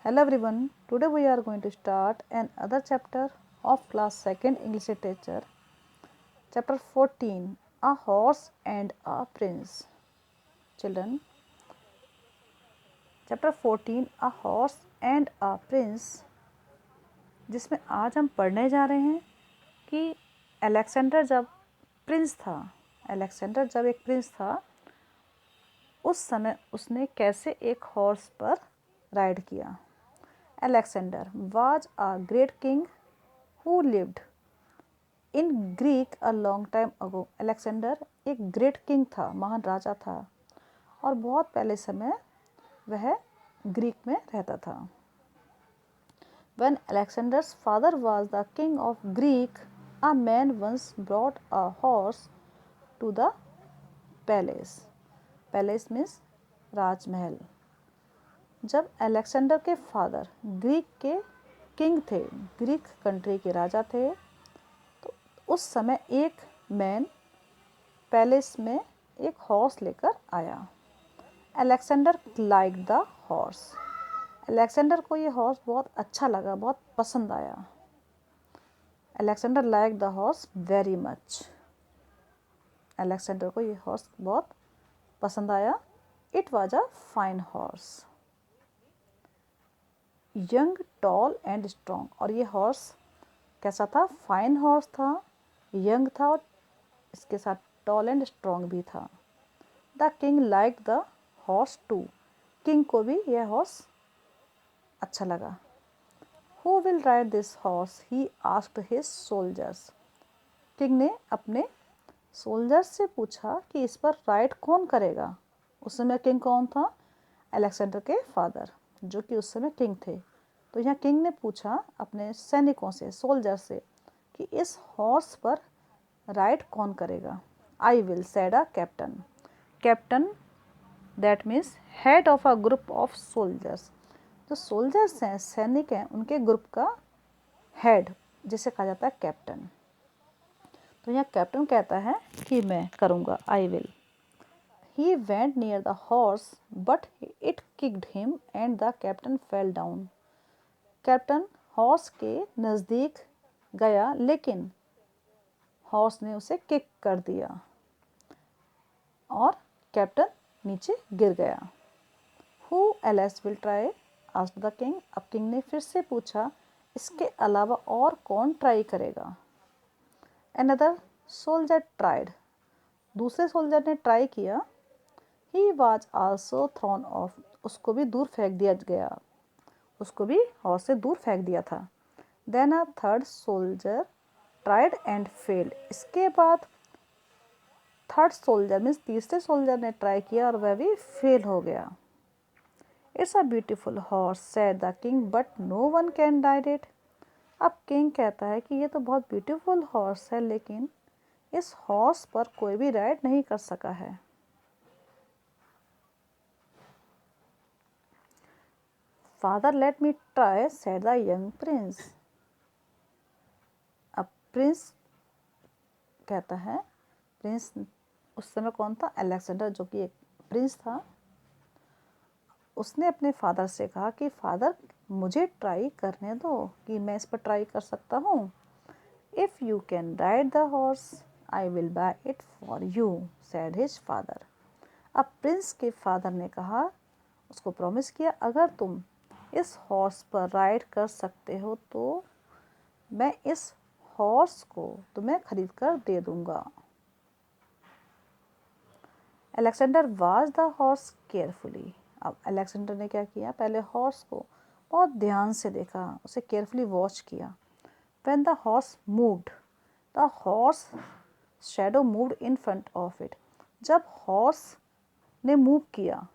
Hello everyone, today we are going to start another chapter of class 2nd English literature. Chapter 14, A Horse and a Prince. Children, chapter 14, A Horse and a Prince, जिसमें आज हम पढ़ने जा रहे हैं कि Alexander जब एक प्रिंस था उस समय उसने कैसे एक हॉर्स पर राइड किया. Alexander was a great king who lived in Greek a long time ago. Alexander एक ग्रेट किंग था, महान राजा था और बहुत पहले समय वह ग्रीक में रहता था. When Alexander's father was the king of Greek, a man once brought a horse to the palace. Palace means राजमहल. जब अलेक्जेंडर के फादर ग्रीक के किंग थे, ग्रीक कंट्री के राजा थे, तो उस समय एक मैन पैलेस में एक हॉर्स लेकर आया. Alexander like the horse. Alexander को ये हॉर्स बहुत अच्छा लगा, बहुत पसंद आया. Alexander like the horse very much. Alexander को ये हॉर्स बहुत पसंद आया. It was a fine horse, young, tall and strong. और ये हॉर्स कैसा था? फाइन हॉर्स था, यंग था और इसके साथ टॉल एंड स्ट्रॉन्ग भी था. The king like the horse too. King को भी यह हॉर्स अच्छा लगा. Who will ride this horse? He asked his soldiers. King ने अपने सोल्जर्स से पूछा कि इस पर राइड कौन करेगा. उस समय किंग कौन था? अलेक्जेंडर के फादर, जो कि उस समय किंग थे. तो यहाँ किंग ने पूछा अपने सैनिकों से, सोल्जर से, कि इस हॉर्स पर राइड कौन करेगा. I will, said a captain. Captain that means head of a group of soldiers. जो सोल्जर्स हैं, सैनिक हैं, उनके ग्रुप का हेड जिसे कहा जाता है कैप्टन. तो यहाँ कैप्टन कहता है कि मैं करूँगा, I will. He went near the horse, but it kicked him and the captain fell down. Captain horse के नज़दीक गया, लेकिन हॉर्स ने उसे किक कर दिया और कैप्टन नीचे गिर गया. Who else will try? asked the king. अब किंग ने फिर से पूछा, इसके अलावा और कौन ट्राई करेगा. Another soldier tried. दूसरे सोल्जर ने ट्राई किया. He was also thrown off. उसको भी दूर फेंक दिया गया. उसको भी हॉर्स से दूर फेंक दिया था. Then a third soldier tried and failed. इसके बाद थर्ड सोल्जर मीन्स तीसरे सोल्जर ने ट्राई किया और वह भी फेल हो गया. It's a beautiful horse, said the king, but no one can ride it. अब किंग कहता है कि ये तो बहुत ब्यूटीफुल हॉर्स है, लेकिन इस हॉर्स पर कोई भी राइड नहीं कर सका है. Father, let me try, said the young prince. अब प्रिंस कहता है, प्रिंस उस समय कौन था? अलेक्जेंडर, जो कि एक प्रिंस था. उसने अपने फादर से कहा कि फादर, मुझे ट्राई करने दो कि मैं इस पर ट्राई कर सकता हूँ. If you can ride the horse I will buy it for you, said his father. अब प्रिंस के फादर ने कहा, उसको प्रॉमिस किया, अगर तुम इस हॉर्स पर राइड कर सकते हो तो मैं इस हॉर्स को तुम्हें खरीद कर दे दूंगा. Alexander watch the horse carefully. अब अलेक्जेंडर ने क्या किया? पहले हॉर्स को बहुत ध्यान से देखा, उसे केयरफुली वॉच किया. When the horse moved, the horse shadow moved in front of it. जब हॉर्स ने मूव किया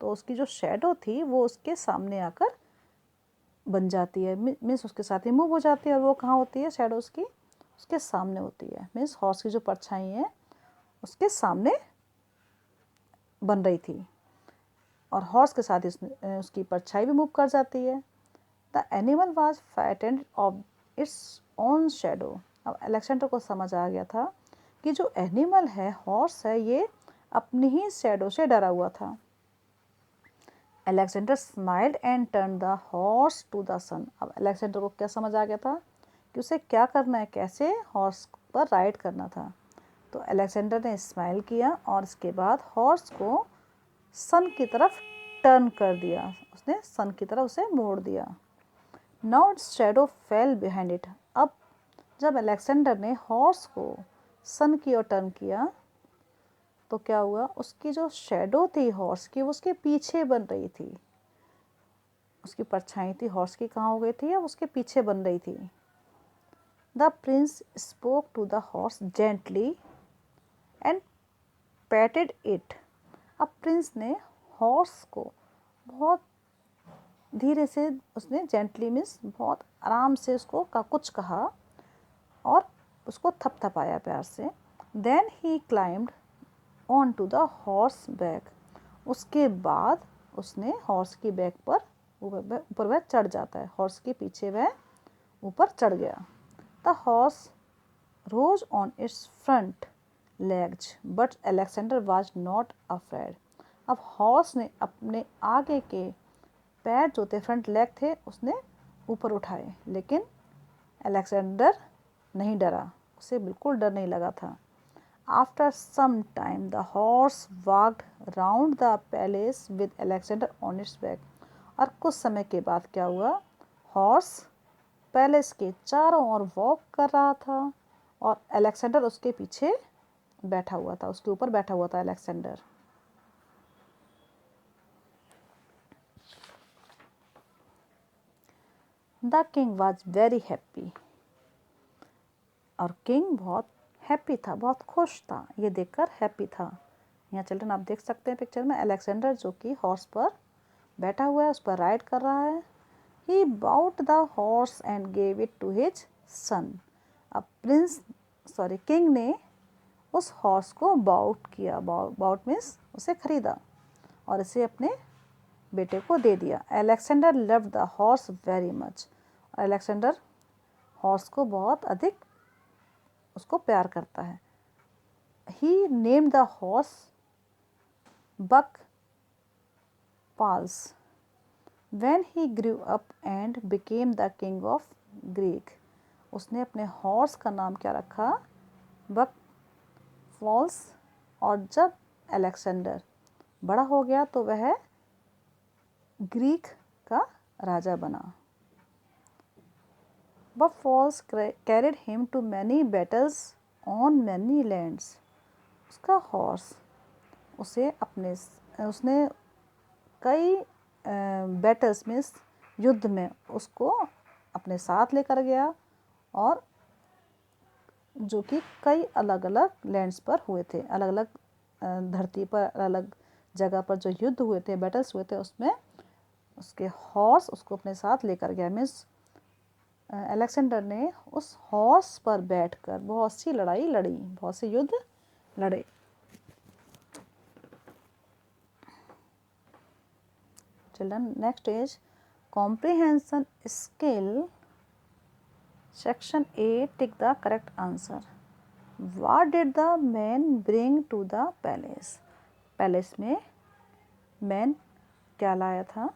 तो उसकी जो शैडो थी वो उसके सामने आकर बन जाती है, मीन्स उसके साथ ही मूव हो जाती है. और वो कहाँ होती है? शैडो उसकी उसके सामने होती है. मीन्स हॉर्स की जो परछाई है उसके सामने बन रही थी और हॉर्स के साथ उसकी परछाई भी मूव कर जाती है. The animal was frightened of its own shadow. अब अलेक्जेंडर को समझ आ गया था कि जो एनिमल है, हॉर्स है, ये अपनी ही शैडो से डरा हुआ था. Alexander smiled and turn the horse to the sun. अब अलेक्जेंडर को क्या समझ आ गया था कि उसे क्या करना है, कैसे हॉर्स पर राइड करना था। तो अलेक्जेंडर ने स्माइल किया और इसके बाद हॉर्स को सन की तरफ टर्न कर दिया, उसने सन की तरफ उसे मोड़ दिया। Now it's shadow fell behind it. अब जब अलेक्जेंडर ने हॉर्स को सन की ओर टर्न किया तो क्या हुआ, उसकी जो शैडो थी हॉर्स की वो उसके पीछे बन रही थी, उसकी परछाई थी हॉर्स की कहाँ हो गई थी, अब उसके पीछे बन रही थी। The prince spoke to the horse gently and patted it. अब प्रिंस ने हॉर्स को बहुत धीरे से, उसने जेंटली मीन्स बहुत आराम से उसको कुछ कहा और उसको थपथपाया प्यार से। Then he climbed on to the horse back. उसके बाद उसने हॉर्स की बैक पर ऊपर वह चढ़ जाता है, हॉर्स के पीछे वह ऊपर चढ़ गया। The horse rose on its front legs but Alexander was not afraid. अब हॉर्स ने अपने आगे के पैर जो थे, फ्रंट लेग थे, उसने ऊपर उठाए, लेकिन अलेक्जेंडर नहीं डरा, उसे बिल्कुल डर नहीं लगा था। After some time the horse walked round the palace with Alexander on its back. और कुछ समय के बाद क्या हुआ, हॉर्स पैलेस के चारों ओर वॉक कर रहा था और अलेक्जेंडर उसके पीछे बैठा हुआ था, उसके ऊपर बैठा हुआ था Alexander. The king was very happy. और किंग बहुत हैप्पी था, बहुत खुश था, ये देखकर हैप्पी था। यहाँ चिल्ड्रन आप देख सकते हैं पिक्चर में अलेक्जेंडर जो कि हॉर्स पर बैठा हुआ है, उस पर राइड कर रहा है। He bought the horse and gave it to his son. अब किंग ने उस हॉर्स को बाउट किया, बाउट मीन्स उसे खरीदा और इसे अपने बेटे को दे दिया। Alexander loved the horse very much. Alexander horse को बहुत अधिक उसको प्यार करता है। He named the horse Bucephalus when he grew up and became the king of Greek. उसने अपने हॉर्स का नाम क्या रखा, बक फॉल्स। और जब अलेक्जेंडर बड़ा हो गया तो वह ग्रीक का राजा बना। Bucephalus carried him to many battles on many lands. उसका हॉर्स उसने कई बैटल्स में, युद्ध में उसको अपने साथ लेकर गया और जो कि कई अलग अलग लैंड्स पर हुए थे, अलग अलग धरती पर, अलग अलग जगह पर जो युद्ध हुए थे, बैटल्स हुए थे, उसमें उसके हॉर्स उसको अपने साथ लेकर गया। मीन्स अलेक्जेंडर ने उस हॉर्स पर बैठकर बहुत सी लड़ाई लड़ी, बहुत से युद्ध लड़े। Children, next is comprehension skill. Section A, tick the correct answer. What did the man bring to the palace? Palace में man क्या लाया था?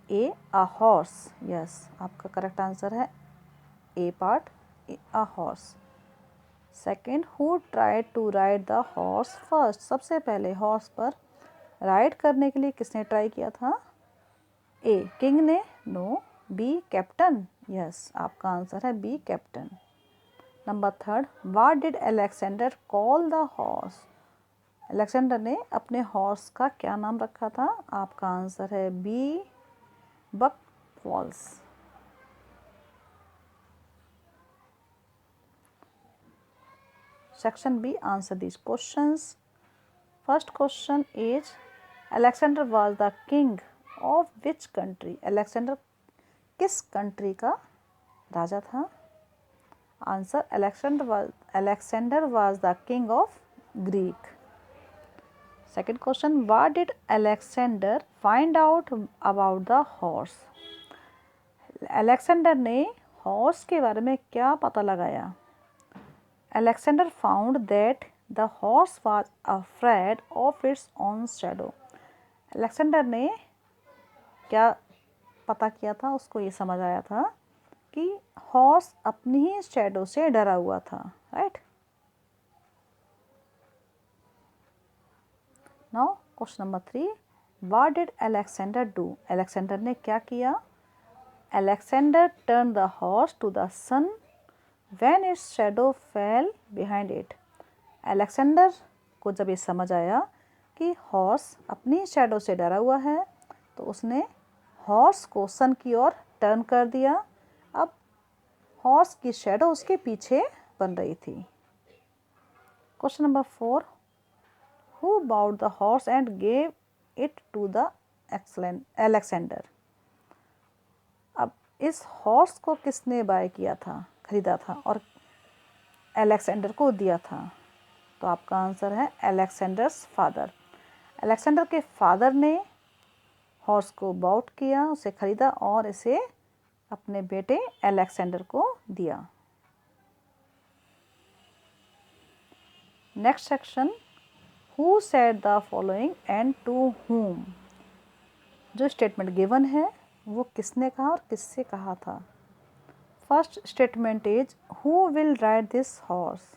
A horse. Yes, आपका correct answer है A part, a horse. Second, who tried to ride the horse first? सबसे पहले horse पर ride करने के लिए किसने ट्राई किया था? ए किंग ने, नो, बी कैप्टन, यस आपका आंसर है B captain. Number third, what did Alexander call the horse? Alexander ने अपने हॉर्स का क्या नाम रखा था? आपका आंसर है B Bucephalus. Section B, answer these questions. First question is Alexander was the king of which country? अलेक्जेंडर किस कंट्री का राजा था? Answer, Alexander was the king of Greek. Second question, what did Alexander find out about the horse? Alexander ने horse के बारे में क्या पता लगाया? Alexander found that the horse was afraid of its own shadow. Alexander ने क्या पता किया था, उसको ये समझ आया था कि हॉर्स अपनी ही शैडो से डरा हुआ था, right. Now question number 3, what did Alexander do? Alexander ने क्या किया? Alexander turn the horse to the sun when its shadow fell behind it. Alexander को जब ये समझ आया कि हॉर्स अपनी शैडो से डरा हुआ है, तो उसने हॉर्स को सन की ओर टर्न कर दिया। अब हॉर्स की शैडो उसके पीछे बन रही थी। Question number 4, who bought the horse and gave it to the Alexander? अब इस हॉर्स को किसने बाय किया था, खरीदा था और अलेक्जेंडर को दिया था? तो आपका आंसर है अलेक्जेंडर्स फादर। अलेक्जेंडर के फादर ने हॉर्स को बाउट किया, उसे खरीदा और इसे अपने बेटे अलेक्जेंडर को दिया। Next section, who said the following and to whom? जो स्टेटमेंट गिवन है वो किसने कहा और किससे कहा था? First statement is, who will ride this horse?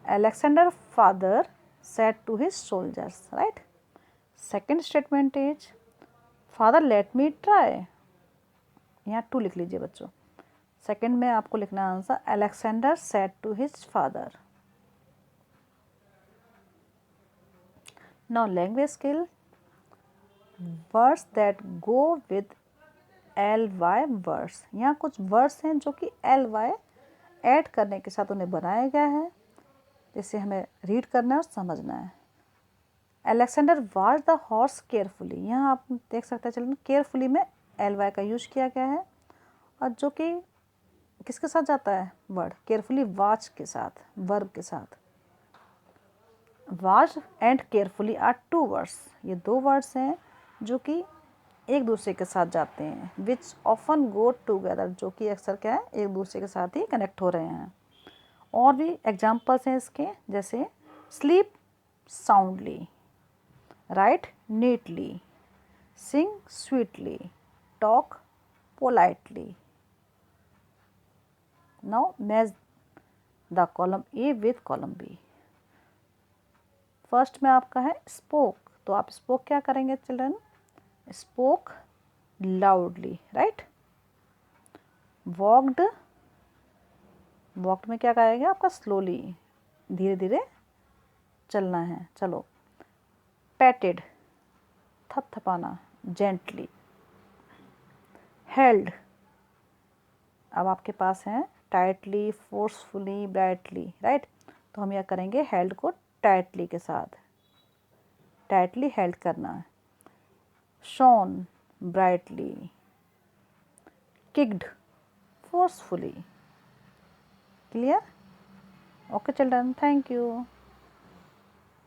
Alexander father said to his soldiers, right? Second statement is, father let me try. यहाँ टू लिख लीजिए बच्चों। सेकंड में आपको लिखना answer, Alexander said to his father. Now language skill, words that go with ly words. यहाँ कुछ words हैं जो कि ly ऐड करने के साथ उन्हें बनाया गया है, जिसे हमें रीड करना है और समझना है। Alexander watch the horse carefully, यहाँ आप देख सकते हैं, चलिए केयरफुली में ly का यूज किया गया है, और जो कि किसके साथ जाता है वर्ड, केयरफुली वॉच के साथ, वर्ब के साथ। Watch and carefully are two words, ये दो वर्ड्स हैं जो कि एक दूसरे के साथ जाते हैं, विच ऑफन गो टूगेदर, जो कि अक्सर क्या है, एक दूसरे के साथ ही कनेक्ट हो रहे हैं। और भी एग्जाम्पल्स हैं इसके, जैसे sleep soundly, write neatly, sing sweetly, talk politely. Now match the column A with column B. First में आपका है spoke, तो आप spoke क्या करेंगे children? spoke loudly, right? walked, walked में क्या करेंगे आपका slowly, धीरे धीरे चलना है, चलो। patted, थपथपाना, gently. held, अब आपके पास है टाइटली, फोर्सफुली, ब्राइटली, राइट। तो हम यह करेंगे हेल्ड को टाइटली के साथ, टाइटली हेल्ड करना है। Shown, brightly. Kicked, forcefully. Clear? Okay children, thank you.